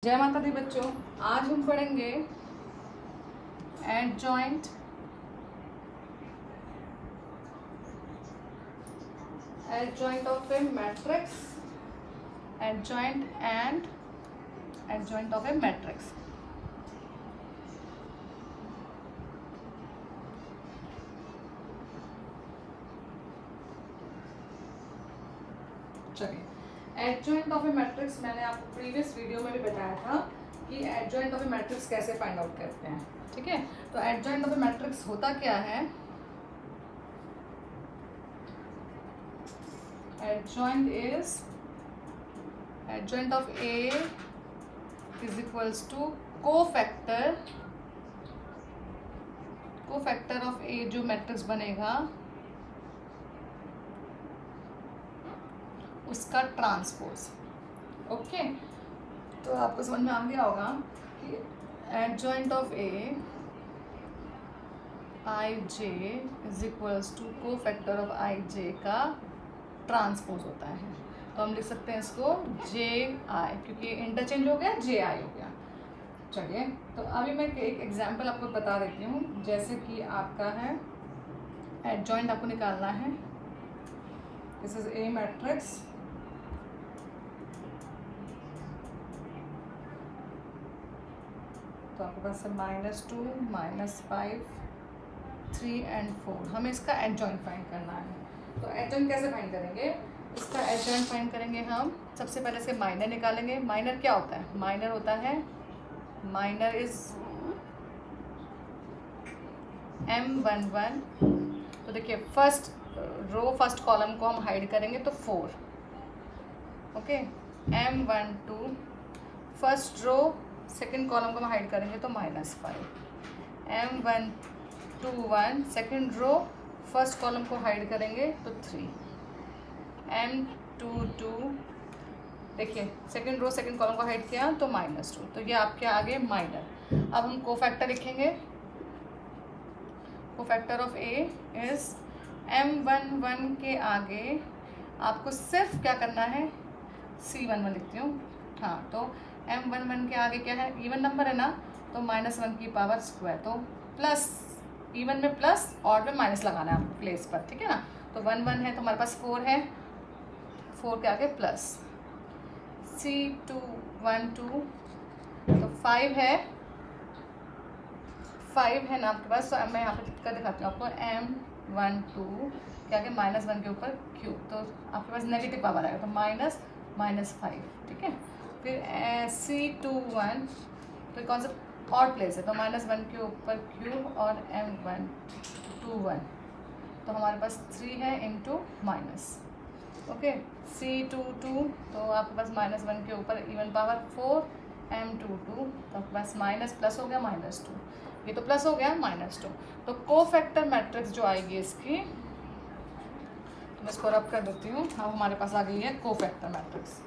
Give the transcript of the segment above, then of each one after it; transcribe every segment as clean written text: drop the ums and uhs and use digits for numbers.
जय माता दी बच्चों, आज हम पढ़ेंगे adjoint of A matrix, adjoint of A matrix. चलिए, एडजॉइंट ऑफ ए मैट्रिक्स मैंने आपको प्रीवियस वीडियो में भी बताया था कि एडजॉइंट ऑफ ए मैट्रिक्स कैसे फाइंड आउट करते हैं। ठीक है, तो एडजॉइंट ऑफ ए मैट्रिक्स होता क्या है? Adjoint of A is equals to cofactor of A, जो मैट्रिक्स बनेगा उसका ट्रांसपोज। ओके, तो आपको समझ में आ गया होगा कि adjoint of A I J is equals to cofactor of I J का ट्रांसपोज होता है। तो हम लिख सकते हैं इसको जे आई, क्योंकि इंटरचेंज हो गया, जे आई हो गया। चलिए, तो अभी मैं एक एग्जांपल आपको बता देती हूँ। जैसे कि आपका है एडजॉइंट, आपको निकालना है, दिस इज ए मैट्रिक्स, तो आपके पास है -2, -5, 3 and 4। हमें इसका एडजॉइंट फाइंड करना है। तो एडजॉइंट कैसे फाइंड करेंगे? इसका एडजॉइंट फाइंड करेंगे हम सबसे पहले से माइनर निकालेंगे। माइनर क्या होता है? माइनर होता है, माइनर इज M11। तो देखिए, फर्स्ट रो फर्स्ट कॉलम को हम हाइड करेंगे तो 4। Okay, M12 first row second column को हम हाइड करेंगे तो -5। M121 second row first column को हाइड करेंगे तो 3। M22 देखिए, सेकेंड रो सेकेंड कॉलम को हाइड किया तो -2। तो ये आपके आगे माइनर। अब हम कोफैक्टर लिखेंगे। Cofactor of A is M11 के आगे आपको सिर्फ क्या करना है, C11 लिखती हूँ। हाँ, तो M11 के आगे क्या है? इवन नंबर है ना, तो -1 की पावर स्क्वायर। तो प्लस, इवन में प्लस, ऑड में माइनस लगाना है आपको प्लेस पर। ठीक है ना, तो 1 है तो हमारे पास 4 है, 4 के आगे प्लस C212, तो 5 है, 5 है ना आपके पास। तो मैं यहाँ पे लिख कर दिखाती हूँ आपको, M12 के आगे -1 के ऊपर क्यूब, तो आपके पास नेगेटिव पावर आएगा, तो -5। ठीक है, फिर C21, तो कौन सा ऑड प्लेस है, तो -1 के ऊपर क्यूब और M121, तो हमारे पास 3 है इंटू माइनस। ओके, C22, तो आपके पास -1 के ऊपर इवन पावर 4, M22, तो आपके पास माइनस प्लस हो गया -2, ये तो प्लस हो गया -2। तो कोफैक्टर मैट्रिक्स जो आएगी इसकी, तो मैं इसको रब कर देती हूँ। अब हमारे पास आ गई है कोफैक्टर मैट्रिक्स।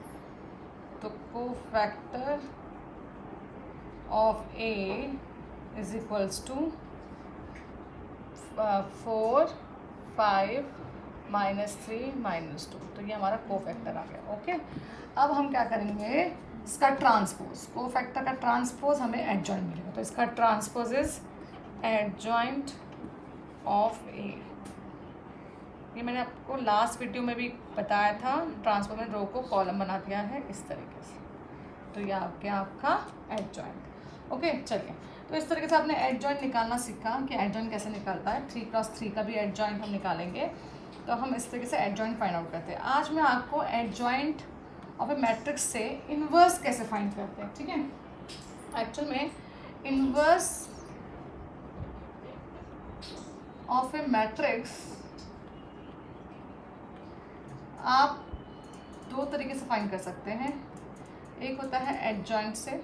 तो cofactor of A is equals to 4, 5, -3, -2। तो ये हमारा कोफैक्टर आ गया। ओके, अब हम क्या करेंगे, इसका ट्रांसपोज। कोफैक्टर का ट्रांसपोज हमें एडजॉइंट मिलेगा, तो इसका ट्रांसपोज इज एडजॉइंट ऑफ ए। ये मैंने आपको लास्ट वीडियो में भी बताया था, ट्रांसपोज में रो को कॉलम बना दिया है इस तरीके से। तो ये आ गया आपका एडजॉइंट। ओके, चलिए, तो इस तरीके से आपने एडजॉइंट निकालना सीखा कि एडजॉइंट कैसे निकलता है। 3x3 का भी एडजॉइंट हम निकालेंगे। तो हम इस तरीके से एडजॉइंट फाइंड आउट करते हैं। आज मैं आपको एडजॉइंट ऑफ ए मैट्रिक्स से इन्वर्स कैसे फाइंड करते हैं। ठीक है, एक्चुअल में इन्वर्स ऑफ ए मैट्रिक्स आप 2 तरीके से फाइंड कर सकते हैं। एक होता है एडजॉइंट से,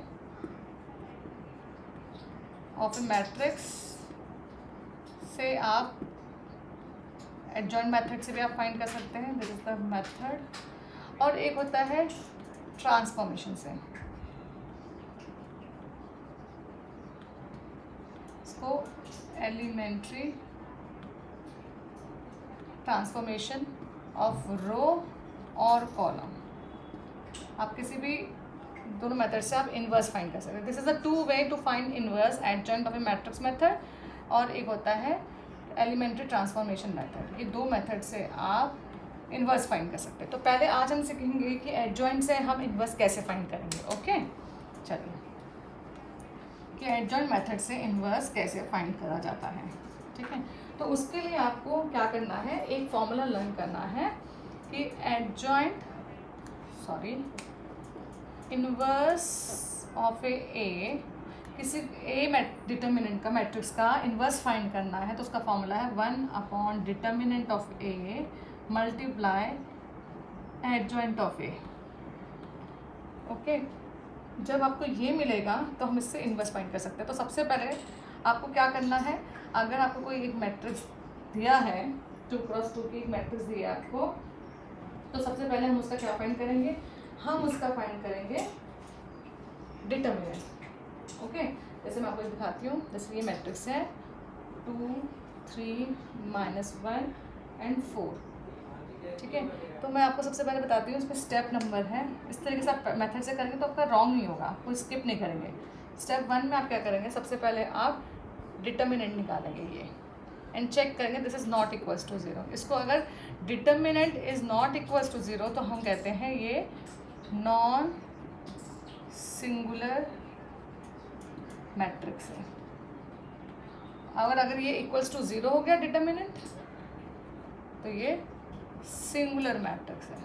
ऑफ ए मैट्रिक्स से आप एडजॉइंट मैथड से भी आप फाइंड कर सकते हैं, दिस इज द मेथड। और एक होता है ट्रांसफॉर्मेशन से। इसको एलिमेंट्री ट्रांसफॉर्मेशन ऑफ रो और कॉलम। आप किसी भी दोनों मेथड से आप इन्वर्स फाइंड कर सकते हैं. This is the 2 way to find inverse adjoint of A matrix method, और एक होता है एलिमेंट्री ट्रांसफॉर्मेशन मेथड. ये 2 मेथड से आप इन्वर्स फाइंड कर सकते हैं. तो पहले आज हम सीखेंगे कि एडजॉइंट से हम इन्वर्स कैसे फाइंड करेंगे. ओके, चलिए कि एडजॉइंट मेथड से इन्वर्स कैसे फाइंड करा जाता है. ठीक है, तो उसके लिए आपको क्या करना है, एक फॉर्मूला लर्न करना है कि एडजॉइंट इन्वर्स ऑफ ए किसी ए डिटर्मिनेंट का मैट्रिक्स का इन्वर्स फाइंड करना है. तो उसका फॉर्मूला है 1 determinant of A multiply adjoint of A. Okay, जब आपको ये मिलेगा तो हम इससे इन्वर्स फाइंड कर सकते हैं. तो सबसे पहले आपको क्या करना है, अगर आपको कोई एक मैट्रिक्स दिया है 2x2 की एक मैट्रिक्स दी है आपको, तो सबसे पहले हम उसका क्या फाइंड करेंगे, हम उसका फाइंड करेंगे डिटर्मिनेंट. ओके, जैसे मैं आपको दिखाती हूँ. जैसे ये मैट्रिक्स है 2 3 -1 एंड 4. ठीक है, तो मैं आपको सबसे पहले बताती हूँ इसमें स्टेप नंबर है. इस तरीके से आप मेथड से करेंगे तो आपका रॉन्ग नहीं होगा, कोई स्किप नहीं करेंगे. स्टेप 1 में आप क्या करेंगे, सबसे पहले आप डिटर्मिनेंट निकालेंगे ये एंड चेक करेंगे this is not equals to 0. इसको अगर determinant is not equals to 0 तो हम कहते हैं ये नॉन सिंगुलर मैट्रिक्स है. अगर ये इक्वल्स टू 0 हो गया डिटर्मिनेंट, तो ये सिंगुलर मैट्रिक्स है.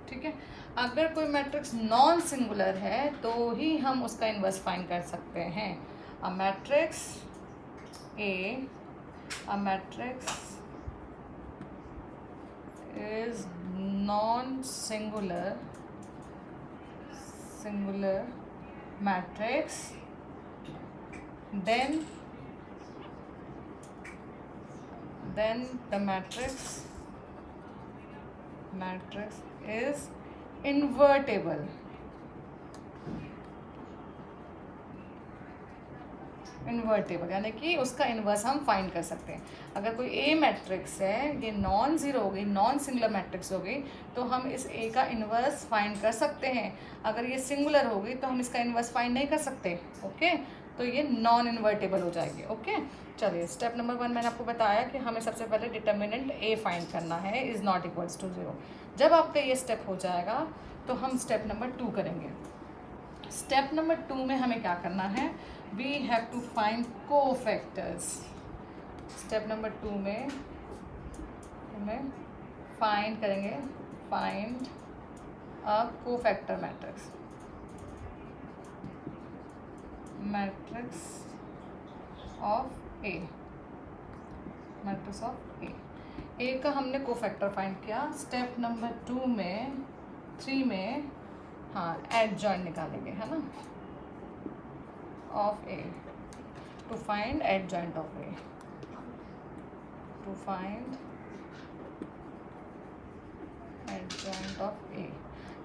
ठीक है, अगर कोई मैट्रिक्स नॉन सिंगुलर है तो ही हम उसका इन्वर्स फाइंड कर सकते हैं. A matrix is non singular matrix, then the matrix is invertible. यानी कि उसका इन्वर्स हम फाइंड कर सकते हैं. अगर कोई ए मैट्रिक्स है, ये नॉन ज़ीरो हो गई, नॉन सिंगुलर मैट्रिक्स हो गई, तो हम इस ए का इन्वर्स फाइंड कर सकते हैं. अगर ये सिंगुलर हो गई तो हम इसका इन्वर्स फाइंड नहीं कर सकते. ओके, तो ये नॉन इन्वर्टेबल हो जाएगी. ओके, चलिए स्टेप नंबर 1 मैंने आपको बताया कि हमें सबसे पहले डिटर्मिनेंट ए फाइंड करना है इज़ नॉट इक्वल्स टू 0. जब आपका ये स्टेप हो जाएगा तो हम स्टेप नंबर 2 करेंगे. स्टेप नंबर 2 में हमें क्या करना है, we have to find cofactors. Step number 2 में हमें फाइंड करेंगे, find a cofactor matrix of A. Matrix of A का हमने कोफैक्टर फाइंड किया. स्टेप नंबर 2 में 3 में हाँ एडजॉइंट निकालेंगे, है ना, of A. To find adjoint of A, to find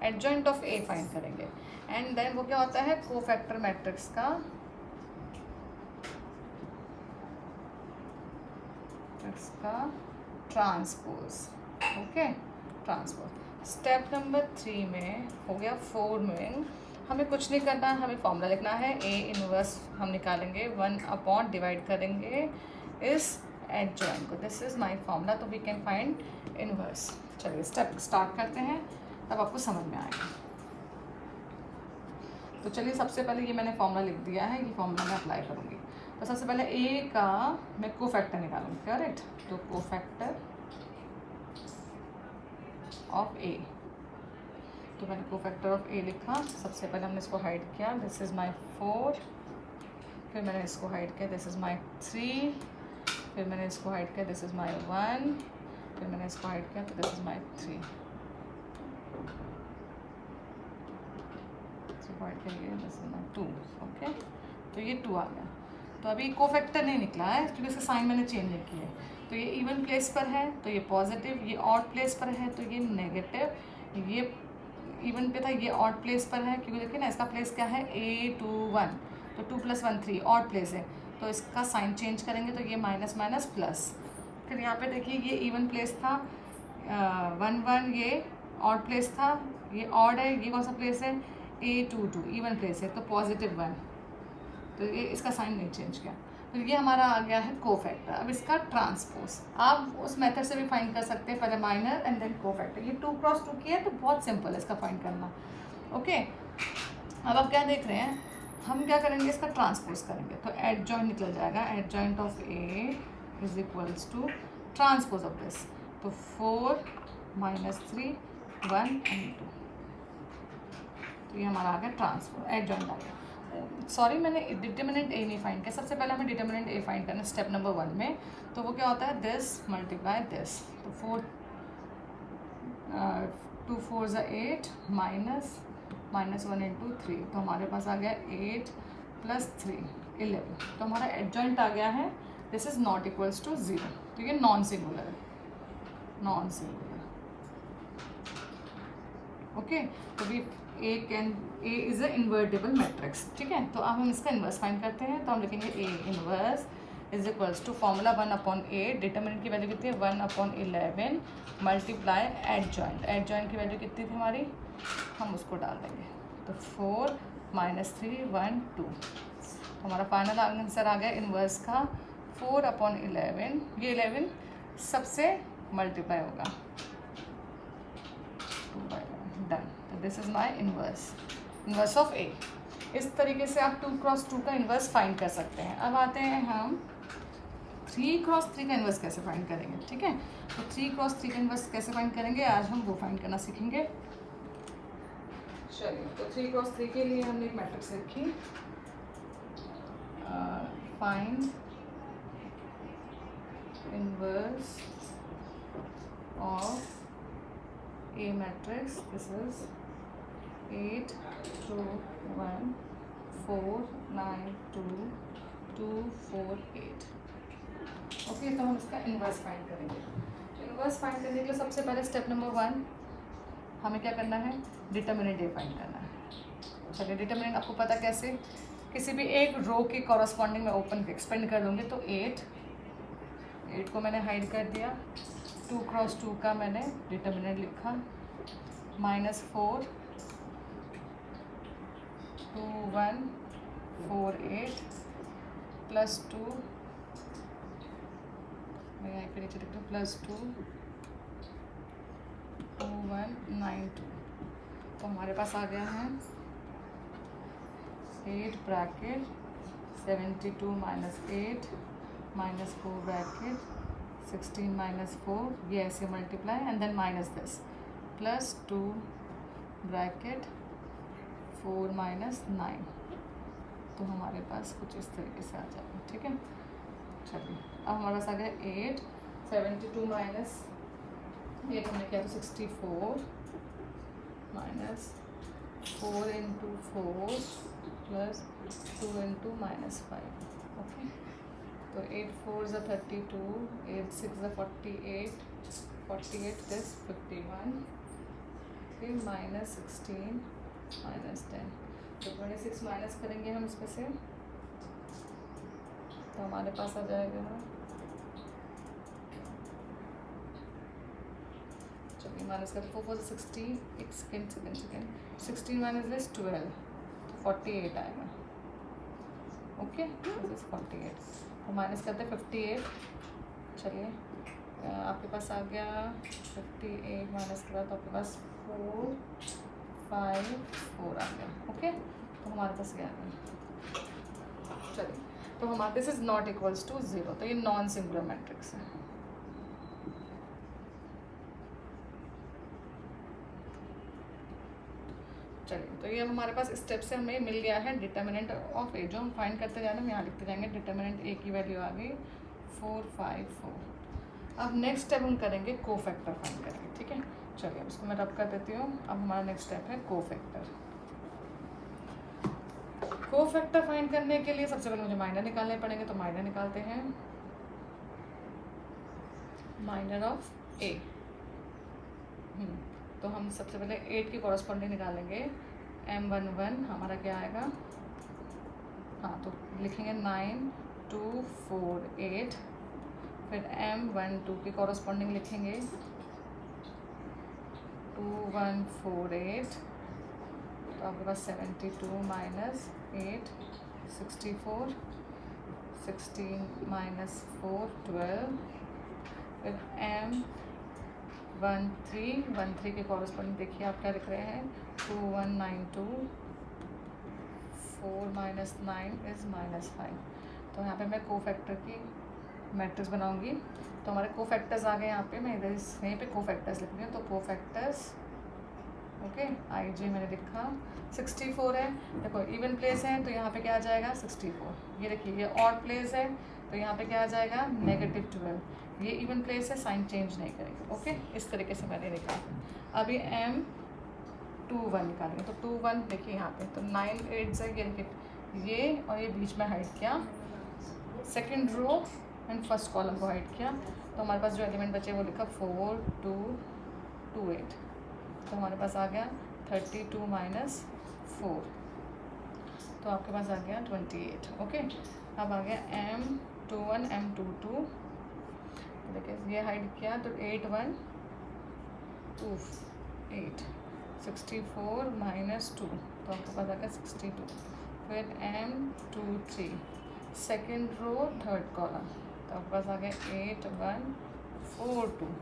adjoint of A find करेंगे. एंड देन वो क्या होता है, कोफैक्टर मैट्रिक्स का transpose. Okay, transpose. Step number 3 में हो गया. 4 में हमें कुछ नहीं करना है, हमें फॉर्मूला लिखना है. ए इनवर्स हम निकालेंगे 1 डिवाइड करेंगे इस एडजॉइंट को. दिस इज़ माय फॉर्मूला, तो वी कैन फाइंड इनवर्स. चलिए स्टेप स्टार्ट करते हैं, तब आपको समझ में आएगा. तो चलिए सबसे पहले ये मैंने फॉर्मूला लिख दिया है, ये फॉर्मूला मैं अप्लाई करूँगी. तो सबसे पहले ए का मैं कोफैक्टर निकालूंगी. करेक्ट, तो कोफैक्टर ऑफ ए. तो मैंने कोफैक्टर ऑफ ए लिखा. सबसे पहले हमने इसको हाइड किया, दिस इज़ माय 4. फिर मैंने इसको हाइड किया, दिस इज़ माय 3. फिर मैंने इसको हाइड किया, दिस इज़ माय 1. फिर मैंने इसको हाइड किया, तो दिस इज़ माय 3. हाइड करिए, दिस इज़ माय 2. ओके, तो ये 2 आ गया. तो अभी कोफैक्टर नहीं निकला है क्योंकि इसका साइन मैंने चेंज नहीं किया है. तो ये इवन प्लेस पर है तो ये पॉजिटिव, ये ऑड प्लेस पर है तो ये नेगेटिव, ये इवन पे था ये ऑड प्लेस पर है क्योंकि देखिए ना इसका प्लेस क्या है A21, तो 2 + 1 3 ऑड प्लेस है. तो इसका साइन चेंज करेंगे तो ये माइनस माइनस प्लस. फिर यहाँ पे देखिए ये इवन प्लेस था 1 1, ये ऑड प्लेस था, ये ऑड है, ये कौन सा प्लेस है, A22 इवन प्लेस है, तो +1, तो ये इसका साइन नहीं चेंज किया। तो ये हमारा आ गया है कोफैक्टर। अब इसका ट्रांसपोज आप उस मेथड से भी फाइंड कर सकते हैं, पहले माइनर एंड देन कोफैक्टर। ये 2 क्रॉस 2 की है तो बहुत सिंपल है इसका फाइंड करना। ओके, अब आप क्या देख रहे हैं, हम क्या करेंगे, इसका ट्रांसपोज करेंगे तो एडजॉइंट निकल जाएगा, adjoint of A is equals to transpose of this, तो 4 - 3 1 and 2, तो ये हमारा आ गया ट्रांसपोज, एडजॉइंट आ गया। सॉरी, मैंने डिटर्मिनेंट ए नहीं फाइंड किया, सबसे पहले हमें डिटर्मिनेंट ए फाइंड करना है स्टेप नंबर 1 में। तो वो क्या होता है, दिस मल्टीप्लाई दिस, तो 2 4 8 -1 × 3, तो हमारे पास आ गया 8 + 3 11, तो हमारा एडजॉइंट आ गया है this is not equals to 0, तो ये नॉन सिंगुलर है, नॉन सिंगुलर। ओके, तो we A is a invertible matrix, ठीक है। तो अब हम इसका इन्वर्स फाइंड करते हैं, तो हम लिखेंगे A inverse is equals to formula 1/8, determinant की वैल्यू कितनी है 1/11 मल्टीप्लाई एडजॉइंट, एडजॉइंट की वैल्यू कितनी थी हमारी, हम उसको डाल देंगे, तो 4 - 3 1 2, तो हमारा फाइनल आंसर आ गया इन्वर्स का 4/11, ये 11 सबसे मल्टीप्लाई होगा 2/11, डन। तो this is my inverse of A. इस तरीके से आप 2 क्रॉस 2 का इन्वर्स फाइंड कर सकते हैं। अब आते हैं हम 3 क्रॉस 3 का इन्वर्स कैसे फाइंड करेंगे, ठीक है। तो 3 क्रॉस 3 का इन्वर्स कैसे फाइंड करेंगे, आज हम वो फाइंड करना सीखेंगे। चलिए, तो 3 क्रॉस 3 के लिए हमने एक मैट्रिक्स लिखी, find inverse of A matrix. This is 8 2 1 4 9 2 2 4 8। Okay, तो हम इसका इन्वर्स फाइंड करेंगे। इन्वर्स फाइंड करने के लिए सबसे पहले स्टेप नंबर 1 हमें क्या करना है, डिटर्मिनेंट ए फाइंड करना है। चलिए, डिटर्मिनेंट आपको पता कैसे, किसी भी एक रो के कॉरस्पॉन्डिंग में ओपन एक्सपेंड कर लूँगी, तो 8 को मैंने हाइड कर दिया, 2 क्रॉस 2 का मैंने डिटर्मिनेंट लिखा, -4 2 1 4 8 +2, मैं यहाँ पे नीचे लिखता हूँ, +2 2 1 9 2, तो हमारे पास आ गया है 8 ब्रैकेट 72 - 8 -4 ब्रैकेट 16 - 4, ये ऐसे multiply and then minus this, +2 bracket 4 - 9, तो हमारे पास कुछ इस तरीके से आ जाएगा, ठीक है। चलिए, अब हमारे पास आ गया 8 72 माइनस 8 हमने किया तो 64 -4 × 4 +2 × -5, ओके। तो 8 4 is 32, 8 6 is 48, 48 is 51, फिर -16 -10, तो 26 माइनस करेंगे हम इसमें से, तो हमारे पास आ जाएगा, चलिए माइनस करते 4 4 60, एक सेकेंड 16 - this 12, तो 48 आएगा, ओके, दिस इज 48, तो माइनस करते 58, चलिए आपके पास आ गया 58 माइनस करा तो आपके पास 4 5 4 आ गया, ओके, तो हमारे पास क्या आ गया, चलिए, तो हमारे this is not equals to 0, तो ये नॉन सिंगुलर मैट्रिक्स है। चलिए, तो ये अब हमारे पास स्टेप से हमें मिल गया है डिटर्मिनेंट ऑफ ए, जो हम फाइंड करते जा रहे हैं, हम यहाँ लिखते जाएंगे, डिटर्मिनेंट ए की वैल्यू आ गई 4 5 4। अब नेक्स्ट स्टेप हम करेंगे कोफैक्टर फाइंड करेंगे, ठीक है। चलिए, अब इसको मैं रब कर देती हूँ। अब हमारा नेक्स्ट स्टेप है कोफैक्टर। कोफैक्टर फाइंड करने के लिए सबसे पहले मुझे माइनर निकालने पड़ेंगे, तो माइनर निकालते हैं, माइनर ऑफ ए। तो हम सबसे पहले 8 की कॉरस्पॉन्डिंग निकालेंगे, M11 हमारा क्या आएगा, हाँ, तो लिखेंगे 9 2 4 8, फिर M12 की कॉरस्पॉन्डिंग लिखेंगे 2148, तो आपके पास 72 माइनस 8 64, 16 माइनस 4 12, फिर M13 के कॉरस्पॉन्डिंग देखिए आप क्या लिख रहे हैं 2192, 4 माइनस 9 इज़ -5। तो यहाँ पे मैं कोफैक्टर की मैट्रिक्स बनाऊंगी। तो हमारे कोफैक्टर्स आ गए यहाँ पे, मैं इधर यहीं पे कोफैक्टर्स लिख रही हूँ। तो कोफैक्टर्स ओके, आई जे मैंने लिखा 64 है। देखो इवन प्लेस है तो यहाँ पे क्या आ जाएगा 64। ये देखिए ये ऑड प्लेस है तो यहाँ पे क्या आ जाएगा -12। ये इवन प्लेस है, साइन चेंज नहीं करेंगे। ओके, इस तरीके से मैंने निकाला। अभी M21 निकालेंगे। तो 21 देखिए यहाँ पे, तो 9 8 से ये देखिए ये और ये बीच में हाइड किया, second row and first column को हाइड किया। तो हमारे पास जो एलिमेंट बचे वो लिखा 4 2 2 8। तो हमारे पास आ गया 32 माइनस 4, तो आपके पास आ गया 28। ओके, अब आ गया M21 M22। तो देखिए ये हाइड किया तो 8 1 2 8, 64 माइनस 2, तो आपके पास आ गया 62। फिर M23 second row third column, तो आपके पास आ गया 8 1 4 2,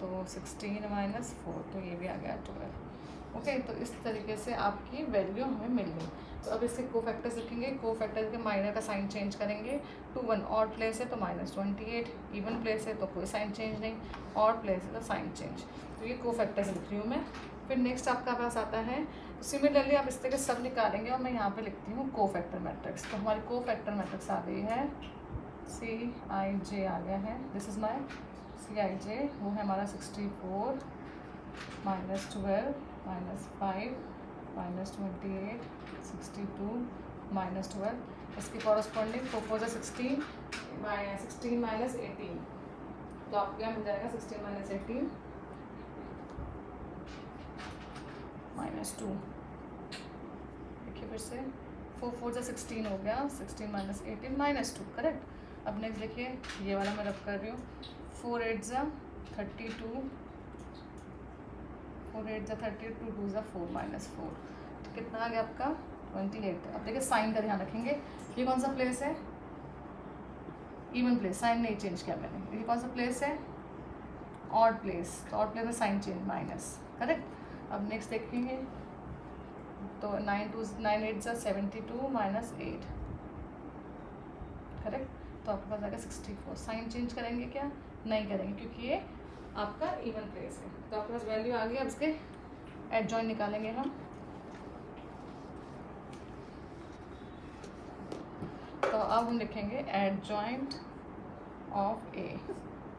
तो 16 माइनस 4, तो ये भी आ गया 12। ओके, तो इस तरीके से आपकी वैल्यू हमें मिल गई। तो अब इसके कोफैक्टर्स लिखेंगे। कोफैक्टर के माइनर का साइन चेंज करेंगे। 21 ऑड प्लेस है तो -28, इवन प्लेस है तो कोई साइन चेंज नहीं, ऑड प्लेस है तो साइन चेंज। तो ये कोफैक्टर्स लिख रही हूँ मैं। फिर नेक्स्ट आपका पास आता है, सिमिलरली आप इस तरह के सब निकालेंगे और मैं यहाँ पे लिखती हूँ कोफैक्टर मैट्रिक्स। तो हमारी कोफैक्टर मैट्रिक्स आ गई है CIJ आ गया है। दिस इज़ माई CIJ, वो है हमारा 64 माइनस 12 माइनस 5 माइनस 28 62 माइनस 12। इसके कॉरस्पॉन्डिंग 4 4 16 माइनस 18, तो आपको यहाँ मिल जाएगा 16 माइनस 18 माइनस 2। देखिए फिर से 4 4 16 हो गया, 16 माइनस 18 माइनस 2, करेक्ट। अब नेक्स्ट देखिए ये वाला मैं रब कर रही हूँ, 4 8 32, 4 8 32, 2 4 माइनस 4, तो कितना आ गया आपका 28। अब देखिए साइन का ध्यान रखेंगे, ये कौन सा प्लेस है, इवन प्लेस, साइन नहीं चेंज किया मैंने। ये कौन सा प्लेस है, ऑड प्लेस, तो ऑड प्लेस में साइन चेंज माइनस, करेक्ट। अब नेक्स्ट देखेंगे तो 9 8 72 माइनस 8, करेक्ट। तो आपके पास आएगा 64। साइन चेंज करेंगे क्या, नहीं करेंगे क्योंकि ये आपका इवन प्लेस है। तो आपके पास वैल्यू आ गई। अब इसके एडजॉइंट निकालेंगे हम। तो अब हम लिखेंगे एडजॉइंट ऑफ ए,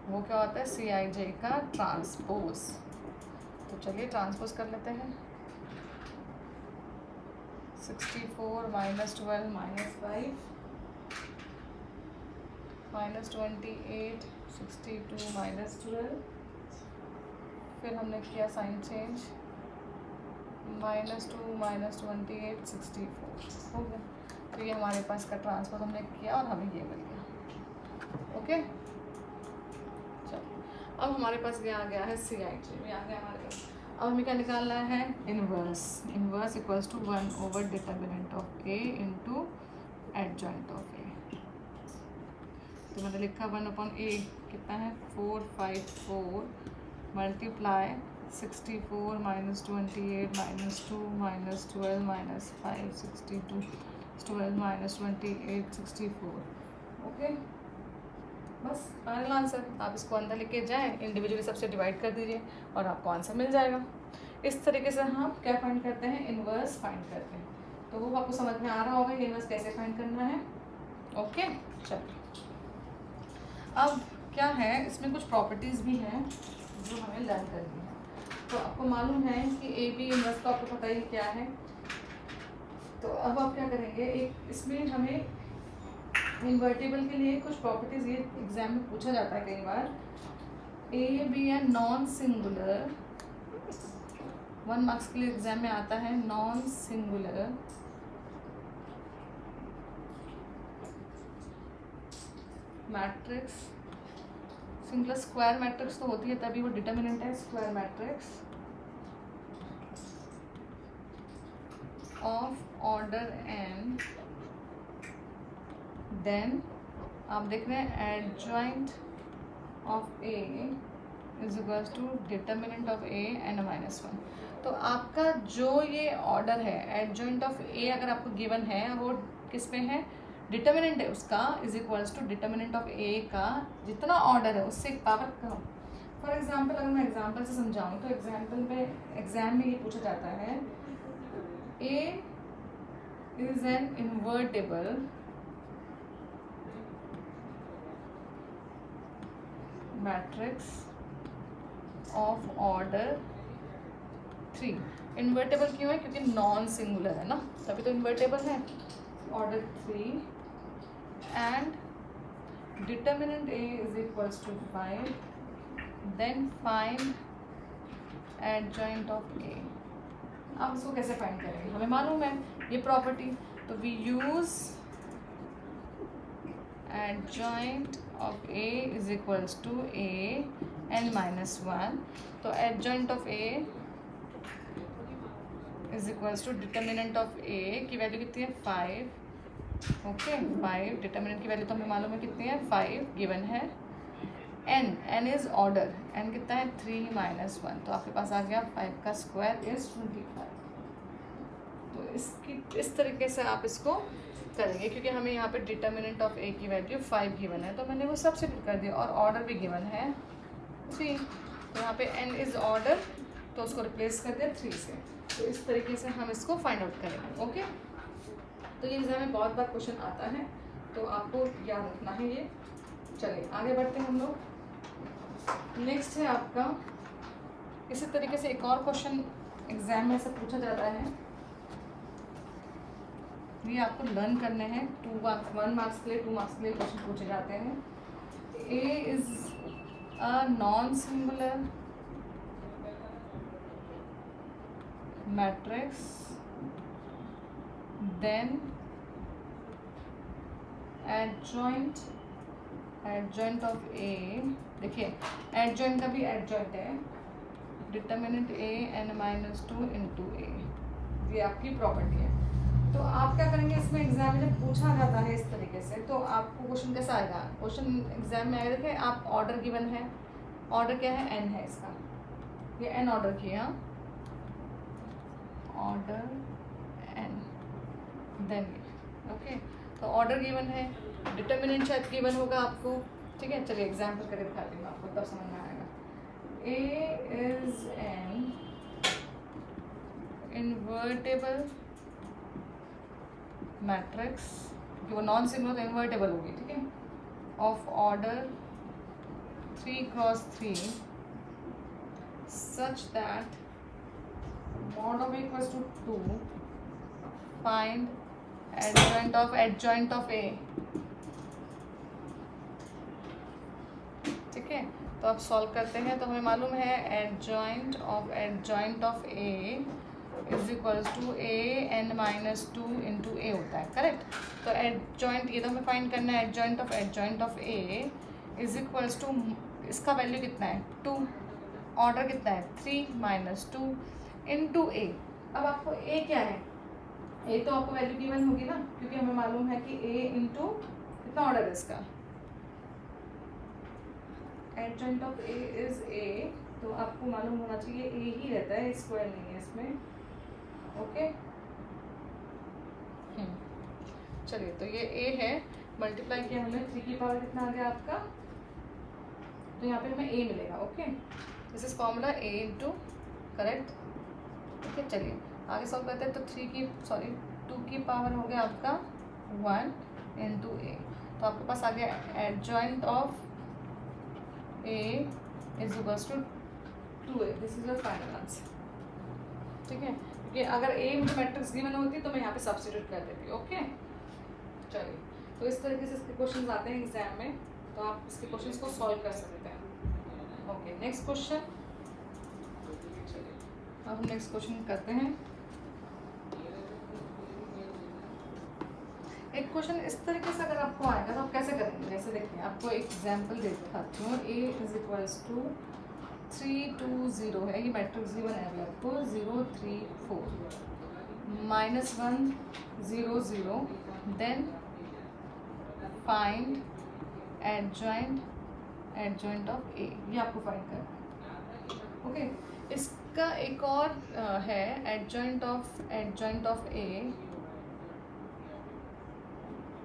वो क्या होता है CIJ का ट्रांसपोज। तो चलिए ट्रांसपोज कर लेते हैं। 64 माइनस 12 माइनस 5 माइनस 28 62 माइनस 12, फिर हमने किया साइन चेंज -2 माइनस 28 64 हो गया। तो ये हमारे पास का ट्रांसफर हमने किया और हमें ये मिल गया। ओके, चलो अब हमारे पास ये आ गया है CIJ में आ गया हमारे पास। अब हमें क्या निकालना है, inverse. Inverse equals to 1 over determinant of A into adjoint of A। तो मैंने लिखा 1/A कितना है 4 5 4 multiply 64 minus 28 minus 2 minus 12 minus 5 62 12 minus 28 64। Okay, बस फाइनल आंसर। आप इसको अंदर लेके जाएं, इंडिविजुअली सबसे डिवाइड कर दीजिए और आपको आंसर मिल जाएगा। इस तरीके से हम क्या फाइंड करते हैं, इनवर्स फाइंड करते हैं। तो वो आपको समझ में आ रहा होगा इनवर्स कैसे फाइंड करना है। ओके, चलिए अब क्या है, इसमें कुछ प्रॉपर्टीज़ भी हैं जो हमें लर्न करनी है। तो आपको मालूम है कि AB इनवर्स का आपको पता ही क्या है। तो अब आप क्या करेंगे, एक इसमें हमें इन्वर्टिबल के लिए कुछ प्रॉपर्टीज़ ये एग्जाम में पूछा जाता है कई बार। A B an non singular, 1 marks के लिए एग्जाम में आता है non singular matrix. Singular square matrix तो होती है तभी वो डिटर्मिनेंट है square matrix of order n, then आप देख रहे हैं adjoint of A is equals to determinant of A n minus one. तो आपका जो ये ऑर्डर है एडजॉइंट ऑफ ए अगर आपको गिवन है वो किस में है, डिटर्मिनेंट है उसका is equals to determinant of A का जितना ऑर्डर है उससे एक पावर कम। फॉर एग्जांपल अगर मैं एग्जांपल से समझाऊँ तो एग्जाम में ये पूछा जाता है A is an invertible matrix of order 3। Invertible क्यों है, क्योंकि नॉन सिंगुलर है ना, तभी तो इन्वर्टेबल है। Order 3 and determinant A is equals to 5, then find adjoint of A. अब इसको कैसे फाइंड करेंगे, हमें मालूम है ये प्रॉपर्टी, तो we use adjoint of A is equals to A n minus one. तो adjoint of A is equals to determinant of ए की वैल्यू कितनी है 5, ओके 5। डिटर्मिनेंट की वैल्यू तो हमें मालूम है कितनी है 5 गिवन है। n इज ऑर्डर, n कितना है 3 माइनस वन, तो आपके पास आ गया 5 का स्क्वायर इज 25। तो इसकी इस तरीके से आप इसको करेंगे, क्योंकि हमें यहाँ पे डिटर्मिनेंट ऑफ ए की वैल्यू 5 गिवन है तो मैंने वो सब्स्टिट्यूट कर दिया, और ऑर्डर भी गिवन है 3, तो यहाँ पे n इज ऑर्डर तो उसको रिप्लेस कर दिया 3 से। तो इस तरीके से हम इसको फाइंड आउट करेंगे, ओके। तो ये एग्जाम में बहुत बार क्वेश्चन आता है तो आपको याद रखना है ये। चलिए आगे बढ़ते हैं हम लोग। नेक्स्ट है आपका, इसी तरीके से एक और क्वेश्चन एग्जाम में से पूछा जाता है, ये आपको लर्न करने हैं। 1 मार्क्स के लिए 2 मार्क्स के लिए क्वेश्चन पूछे जाते हैं। A is a non singular matrix, then adjoint of A, देखिए एडजॉइंट का भी एडजॉइंट है determinant A n minus 2 into A, ये आपकी प्रॉपर्टी है। तो आप क्या करेंगे, इसमें एग्जाम में जब पूछा जाता है इस तरीके से तो आपको क्वेश्चन कैसा आएगा, क्वेश्चन एग्जाम में आएगा, देखिए आप ऑर्डर गिवन है, ऑर्डर क्या है n है इसका, ये n ऑर्डर किया, ऑर्डर n, देन ओके। तो ऑर्डर गिवन है, डिटर्मिनेंट शायद गिवन होगा आपको, ठीक है। चलिए एग्जाम्पल करके दिखाती हूँ आपको, तब समझ में आएगा। ए इज एन इन्वर्टेबल मैट्रिक्स, क्योंकि वो नॉन सिंगुलर तो इन्वर्टेबल होगी, ठीक है, of order 3x3 such that mod of a equals to 2, find adjoint of a, ठीक है। तो अब सॉल्व करते हैं, तो हमें मालूम है adjoint of A is equals to A n minus 2 into A होता है, करेक्ट। तो एडजॉइंट ये तो हमें फाइंड करना है, adjoint of A is equals to, इसका वैल्यू कितना है 2, ऑर्डर कितना है 3 माइनस 2 इंटू ए। अब आपको ए क्या है, ए तो आपको वैल्यू गिवन होगी ना, क्योंकि हमें मालूम है कि ए इंटू कितना ऑर्डर है इसका, adjoint of A is a, तो आपको मालूम होना चाहिए ए ही रहता है, स्क्वायर नहीं है इसमें, ओके। चलिए तो ये ए है, मल्टीप्लाई किया हमने 3 की पावर कितना आ गया आपका, तो यहाँ पे हमें ए मिलेगा, okay. This is formula A into, correct, ठीक है। चलिए आगे सॉल्व करते हैं। तो 2 की पावर हो गया आपका 1 इंटू ए, तो आपके पास आ गया adjoint of A is equals to 2a, this is your final answer, ठीक है। क्योंकि अगर ए मुझे मैट्रिक्स गिवन होती तो मैं यहाँ पे सब्स्टिट्यूट कर देती, ओके। चलिए तो इस तरीके से इसके क्वेश्चंस आते हैं एग्जाम में, तो आप इसके क्वेश्चंस को सॉल्व कर सकते हैं, ओके। नेक्स्ट क्वेश्चन, चलिए अब हम नेक्स्ट क्वेश्चन करते हैं। एक क्वेश्चन इस तरीके से अगर आपको आएगा तो आप कैसे करेंगे, जैसे देखिए आपको एक एग्जाम्पल दिखाती हूँ। ए इज इक्वल्स टू 3 2 0 है, ये मैट्रिक्स गिवन है अभी आपको 0 3 4 -1 0 0, देन फाइंड एडजॉइंट ऑफ ए, ये आपको फाइंड करना है। ओके, इसका एक और है एडजॉइंट ऑफ ए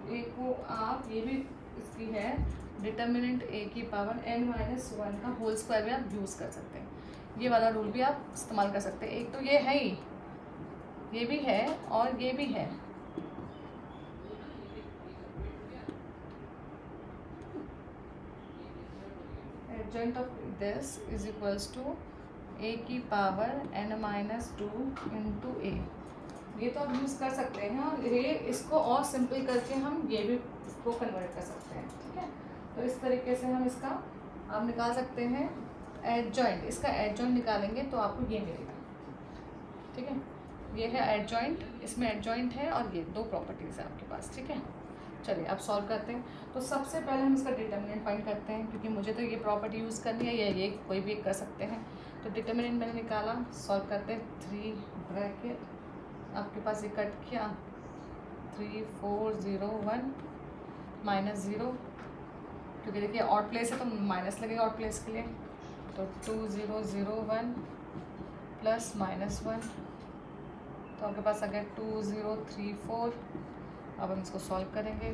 को आप ये भी इसकी है डिटर्मिनेंट ए की पावर n-1 का होल स्क्वायर भी आप यूज़ कर सकते हैं। ये वाला रूल भी आप इस्तेमाल कर सकते हैं। एक तो ये है ही, ये भी है और ये भी है। Adjoint of this is equals to A की पावर n-2 इंटू ए, ये तो आप यूज़ कर सकते हैं। और ये इसको और सिंपल करके हम ये भी इसको कन्वर्ट कर सकते हैं। ठीक है, तो इस तरीके से हम इसका आप निकाल सकते हैं एडजॉइंट। इसका एडजॉइंट निकालेंगे तो आपको ये मिलेगा। ठीक है, ये है एडजॉइंट, इसमें एडजॉइंट है और ये दो प्रॉपर्टीज़ है आपके पास। ठीक है, चलिए अब सॉल्व करते हैं। तो सबसे पहले हम इसका डिटर्मिनेंट फाइंड करते हैं, क्योंकि मुझे तो ये प्रॉपर्टी यूज़ करनी है या ये कोई भी कर सकते हैं। तो डिटर्मिनेंट मैंने निकाला, सॉल्व करते हैं। 3 ब्रैकेट आपके पास ये कट किया 3 4 0 1 -0, क्योंकि देखिए ऑड प्लेस है तो माइनस लगेगा ऑड प्लेस के लिए। तो 2 0 0 1 प्लस -1, तो आपके पास आ गया 2 0 3 4। अब हम इसको सॉल्व करेंगे।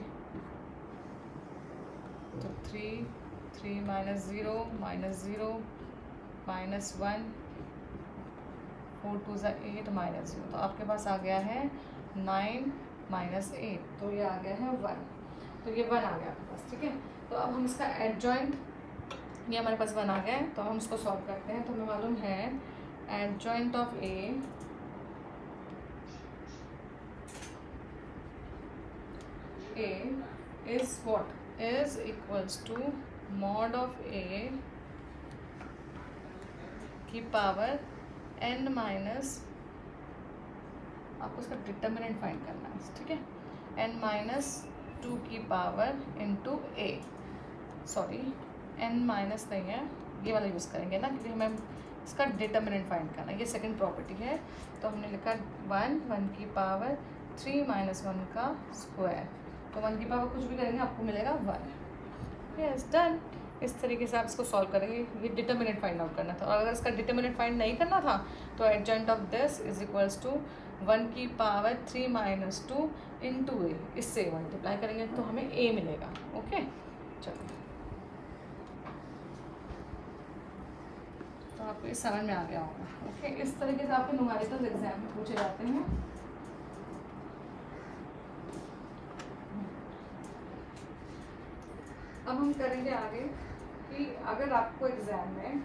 तो 3 3 -0 -0 -1 4 2 8 -0, तो आपके पास आ गया है 9 -8, तो ये आ गया है 1। तो ये 1 आ गया आपके पास। ठीक है, तो अब हम इसका एडजॉइंट, ये हमारे पास 1 आ गया है, तो हम इसको सॉल्व करते हैं। तो हमें मालूम है adjoint of A is what is equals to mod of ए की पावर n माइनस, आपको उसका डिटर्मिनेंट फाइंड करना है। ठीक है, n-2 की पावर इंटू ए, सॉरी n माइनस नहीं है, ये वाला यूज़ करेंगे ना, क्योंकि हमें इसका डिटर्मिनेंट फाइंड करना है। ये सेकंड प्रॉपर्टी है, तो हमने लिखा 1 की पावर 3 -1 का स्क्वायर। तो 1 की पावर कुछ भी करेंगे आपको मिलेगा 1। Yes, done. इस तरीके से आप इसको सॉल्व करेंगे। ये डिटर्मिनेंट फाइंड आउट करना था, और अगर इसका डिटर्मिनेंट फाइंड नहीं करना था तो adjoint of this is equals to 1 की पावर 3 -2 इंटू ए, इससे मल्टीप्लाई करेंगे तो हमें ए मिलेगा। ओके, चलो, तो आपको इस समझ में आ गया होगा। ओके, इस तरीके से आपके न्यूमेरिकल एग्जाम में पूछे जाते हैं। अब हम करेंगे आगे कि अगर आपको एग्जाम में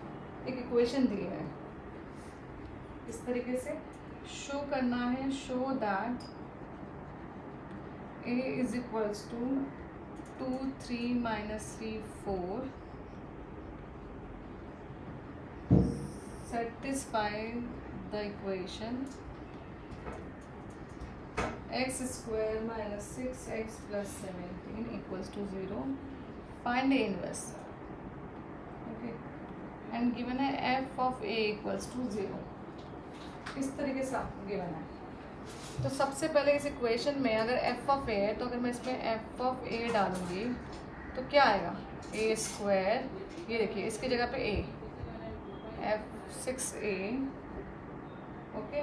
एक इक्वेशन दी है, इस तरीके से शो करना है, show that A is equals to 2 3 -3 4 satisfy the equation x square minus 6x plus 17 equals to 0. Find a inverse. Okay, and given है f of a equals to 0. इस तरीके से आपको गिवन है। तो सबसे पहले इस इक्वेशन में अगर f of a है, तो अगर मैं इसमें f of a डालूंगी तो क्या आएगा, a स्क्वायर, ये देखिए इसकी जगह पे a, f6a, ओके,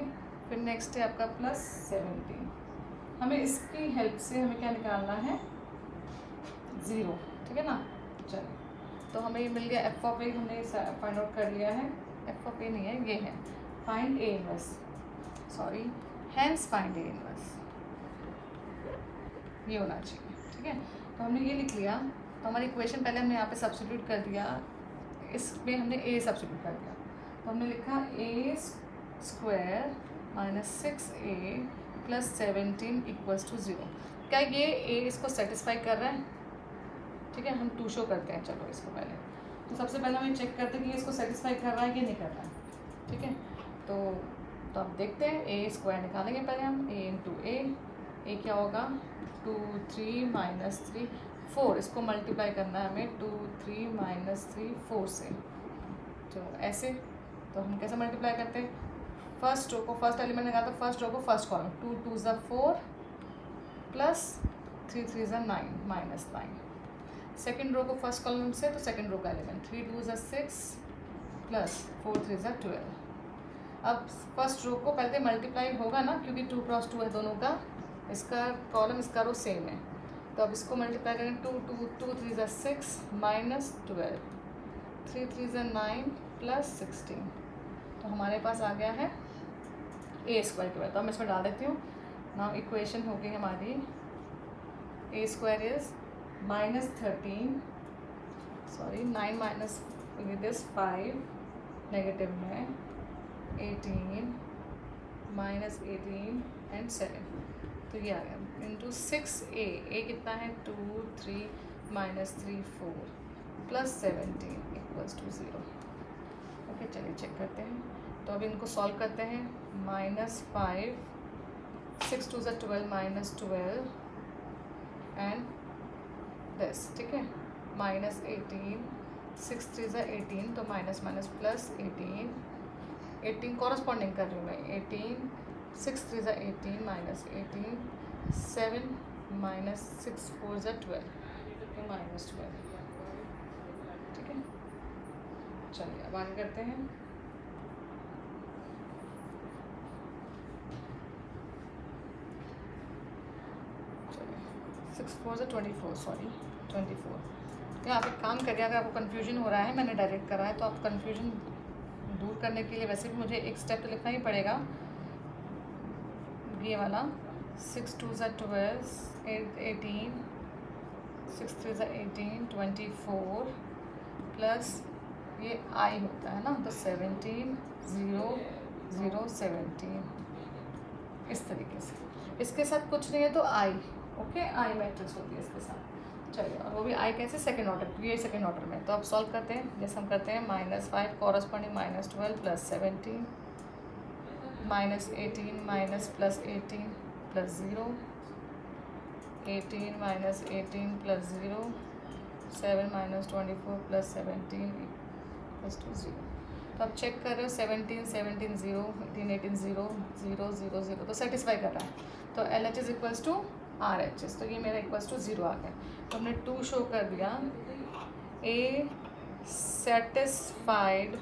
फिर नेक्स्ट है आपका प्लस 17। हमें इसकी हेल्प से हमें क्या निकालना है, 0। ठीक है ना, चलो, तो हमें ये मिल गया f of a, हमने फाइंड आउट कर लिया है। f of a नहीं है, ये है find a inverse, sorry, hence find a inverse, ये होना चाहिए। ठीक है, तो हमने ये लिख लिया। तो हमारी इक्वेशन पहले हमने यहाँ पे सब्स्टिट्यूट कर दिया, इसमें हमने a सब्स्टिट्यूट कर दिया। तो हमने लिखा a square minus 6a plus 17 equals to 0। क्या ये a इसको सेटिस्फाई कर रहा है? ठीक है, हम टू शो करते हैं। चलो इसको पहले, तो सबसे पहले हमें चेक करते हैं कि इसको सेटिस्फाई कर रहा है कि नहीं कर रहा है। ठीक है, तो आप देखते हैं, a स्क्वायर निकालेंगे पहले हम, a इंटू ए क्या होगा, 2 3 -3 4, इसको मल्टीप्लाई करना है हमें 2 3 -3 4 से। तो ऐसे, तो हम कैसे मल्टीप्लाई करते हैं, फर्स्ट रो को फर्स्ट एलिमेंट निकाला तो फर्स्ट रो को फर्स्ट कॉलम 2 2 ज़ा 4 प्लस 3 3 ज़ा 9 माइनस 9. सेकेंड रो को फर्स्ट कॉलम से तो सेकेंड रो का एलिमेंट 3 2 ज़ा 6 प्लस 4 3 ज़ा 12. अब फर्स्ट रो को पहले मल्टीप्लाई होगा ना, क्योंकि 2 क्रॉस 2 है दोनों का, इसका कॉलम इसका रो सेम है. तो अब इसको मल्टीप्लाई करेंगे 2 2 2 3 ज़ा 6 माइनस 12 3 3 ज़ा 9 प्लस 16. तो हमारे पास आ गया है ए स्क्वायर के बाद. तो मैं इसमें डाल देती हूँ. नाउ इक्वेशन हो गई हमारी A square is minus 13 sorry 9 minus with is 5 negative में 18 माइनस 18 एंड 7. तो ये आ गया इंटू 6a. ए कितना है 2 3 minus 3 4 plus 17 equals to 0. Okay चलिए चेक करते हैं. तो अब इनको सॉल्व करते हैं. -5 6 2 ज़ा 12 माइनस 12 एंड दिस. ठीक है माइनस 18 6 3 ज़ा 18 तो माइनस माइनस प्लस 18 कॉरस्पॉन्डिंग कर रही हूँ मैं. 18 6 3 ज़ा 18 माइनस 18 7 माइनस 6 4 ज़ा 12 तो माइनस 12. ठीक है चलिए अब आगे करते हैं. चलिए 6 4 ज़ा 24 सॉरी 24. यहाँ पे काम करिए. अगर आपको कन्फ्यूजन हो रहा है, मैंने डायरेक्ट करा है, तो आप कन्फ्यूजन दूर करने के लिए वैसे भी मुझे एक स्टेप तो लिखना ही पड़ेगा. ये वाला 6 2 ज़ा 12 18 6 3 ज़ा 18 24 प्लस ये आई होता है ना, तो 17 0 0 17 इस तरीके से. इसके साथ कुछ नहीं है तो आई. ओके आई मैट्रिक्स होती है इसके साथ. चलिए और वो भी आई कैसे सेकेंड ऑर्डर, ये सेकेंड ऑर्डर में. तो अब सॉल्व करते हैं. जैसे हम करते हैं -5 corresponding -12 plus 17 minus 18 minus plus 18 plus 0 18 minus 18 plus 0 7 minus 24 plus 17 equals to 0. तो अब चेक कर रहे हो 17 17 0 18 18 0 0 0 0 तो सेटिस्फाई कर रहा है. तो LHS इक्वल्स टू RHS. तो ये मेरा इक्वल्स टू 0 आ गया. तो हमने 2 शो कर दिया. ए सेटिस्फाइड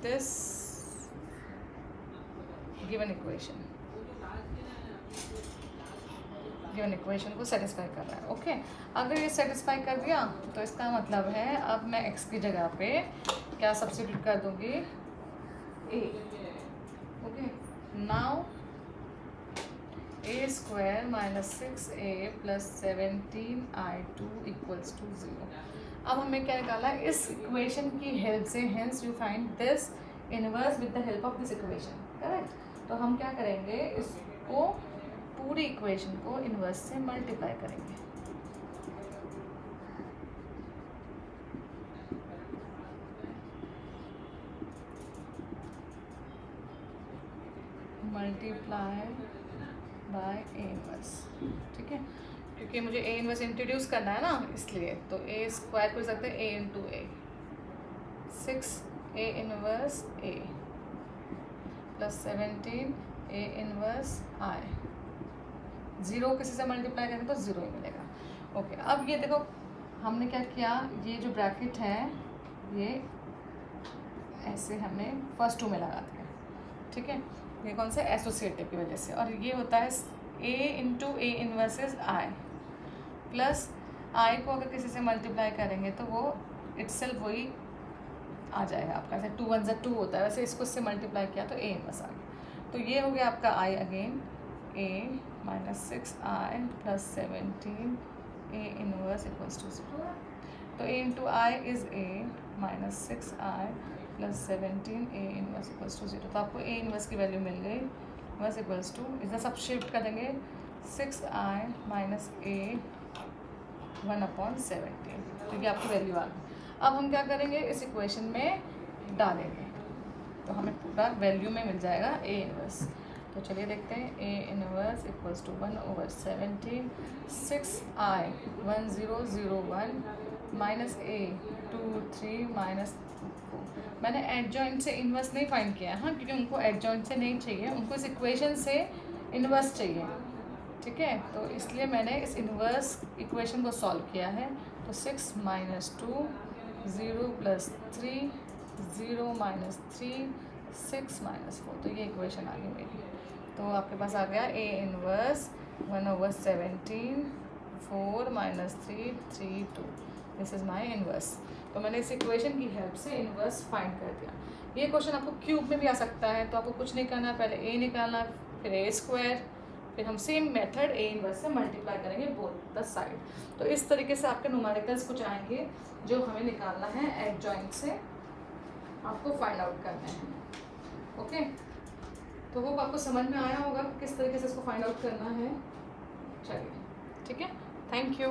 दिस गिवन इक्वेशन को सेटिस्फाई कर रहा है. ओके अगर ये सेटिस्फाई कर दिया तो इसका मतलब है अब मैं x की जगह पे क्या सब्स्टिट्यूट कर दूंगी a. Okay now a square minus 6a plus 17i2 equals to 0. अब हमें क्या निकाला है इस इक्वेशन की हेल्प से. Hence you find this inverse with the help of this equation. Correct. तो हम क्या करेंगे, इसको पूरी इक्वेशन को इनवर्स से मल्टीप्लाई करेंगे. Multiply by A inverse. ठीक है क्योंकि मुझे ए इनवर्स इंट्रोड्यूस करना है ना, इसलिए. तो ए स्क्वायर कर सकते हैं A into A 6 A inverse A plus 17 A inverse I. 0 किसी से मल्टीप्लाई करेंगे तो 0 ही मिलेगा. ओके अब ये देखो हमने क्या किया, ये जो ब्रैकेट है ये ऐसे हमने फर्स्ट 2 में लगा दिया. ठीक है ये कौन सा एसोसिएटिव की वजह से. और ये होता है ए इंटू ए इनवर्सेस आई प्लस आई को अगर किसी से मल्टीप्लाई करेंगे तो वो इटसेल्फ वही आ जाएगा आपका. ऐसे 2 1 2 होता है, वैसे इसको इससे मल्टीप्लाई किया तो ए इनवर्स आ गया. तो ये हो गया आपका i again a minus 6i plus 17 A inverse equals to 0. तो a into i is a minus 6i plus 17 A inverse equals to 0. तो आपको ए इनवर्स की वैल्यू मिल गई. इनवर्स इक्वल्स टू इधर सब शिफ्ट कर देंगे 6i माइनस ए 1/17. तो ये आपकी वैल्यू आ गई. अब हम क्या करेंगे, इस इक्वेशन में डालेंगे तो हमें पूरा वैल्यू में मिल जाएगा ए इनवर्स. तो चलिए देखते हैं. A inverse equals to 1/17 6i 1001 minus A 2 3 minus मैंने एडजॉइंट से इन्वर्स नहीं फाइंड किया, हाँ, क्योंकि उनको एडजॉइंट से नहीं चाहिए, उनको इस इक्वेशन से इन्वर्स चाहिए, ठीक है। तो इसलिए मैंने इस इन्वर्स इक्वेशन को सॉल्व किया है। तो 6 - 2 0 + 3 0 - 3 6 - 4, तो ये इक्वेशन आ गई मेरी। तो आपके पास आ गया A inverse 1/17 4 - 3 3 2, this is my inverse. तो मैंने इस इक्वेशन की हेल्प से इन्वर्स फाइंड कर दिया। ये क्वेश्चन आपको क्यूब में भी आ सकता है, तो आपको कुछ नहीं करना है, पहले A निकालना, फिर A², फिर हम सेम मेथड A इन्वर्स से मल्टीप्लाई करेंगे बोथ द साइड। तो इस तरीके से आपके न्यूमेरिकल्स कुछ आएंगे जो हमें निकालना है एडजॉइंट से, आपको फाइंड आउट करना है। ओके, तो वो आपको समझ में आया होगा किस तरीके से इसको फाइंड आउट करना है। चलिए, ठीक है, थैंक यू।